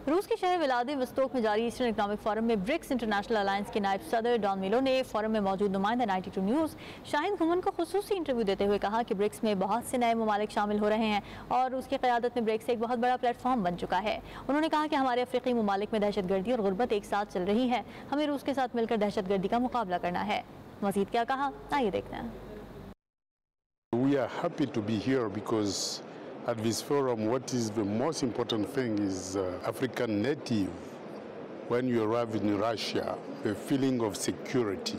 روس کے شہر ولادی وستوک میں جاری ایسٹرن اکنامک فورم میں برکس انٹرنیشنل الائنس کے نائب صدر میلو نے فورم میں موجود نمائندہ 92 نیوز شاہد گھمن کو خصوصی انٹرویو دیتے ہوئے کہا کہ برکس میں بہت سے نئے ممالک شامل ہو رہے ہیں اور اس کی قیادت میں برکس ایک بہت بڑا پلیٹ فارم بن چکا ہے۔ انہوں نے کہا کہ ہمارے افریقی ممالک میں دہشت گردی اور غربت ایک ساتھ چل رہی ہے، ہمیں روس کے ساتھ مل کر دہشت گردی کا مقابلہ کرنا ہے۔ مزید کیا کہا، آئیے دیکھتے ہیں۔ We are happy to be here because at this forum, what is the most important thing is African native. When you arrive in Russia, the feeling of security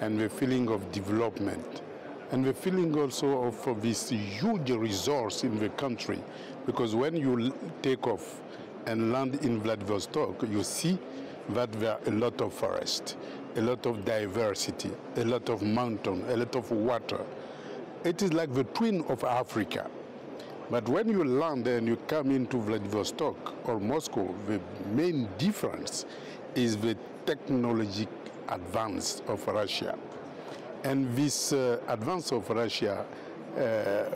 and the feeling of development and the feeling also of this huge resource in the country. Because when you take off and land in Vladivostok, you see that there are a lot of forest, a lot of diversity, a lot of mountain, a lot of water. It is like the twin of Africa. But when you land and you come into Vladivostok or Moscow, the main difference is the technology advance of Russia. And this advance of Russia,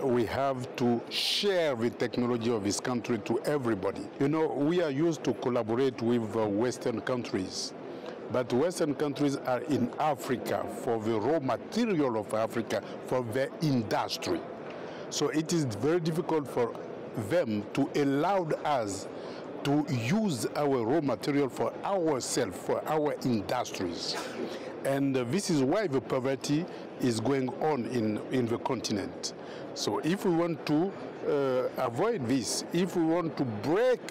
we have to share the technology of this country to everybody. You know, we are used to collaborate with Western countries. But Western countries are in Africa for the raw material of Africa, for their industry. So it is very difficult for them to allow us to use our raw material for ourselves, for our industries. And this is why the poverty is going on in the continent. So if we want to avoid this, if we want to break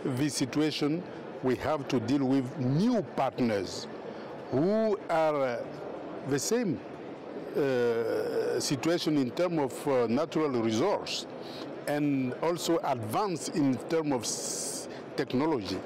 this situation, we have to deal with new partners who are the same situation in terms of natural resource and also advance in terms of technology.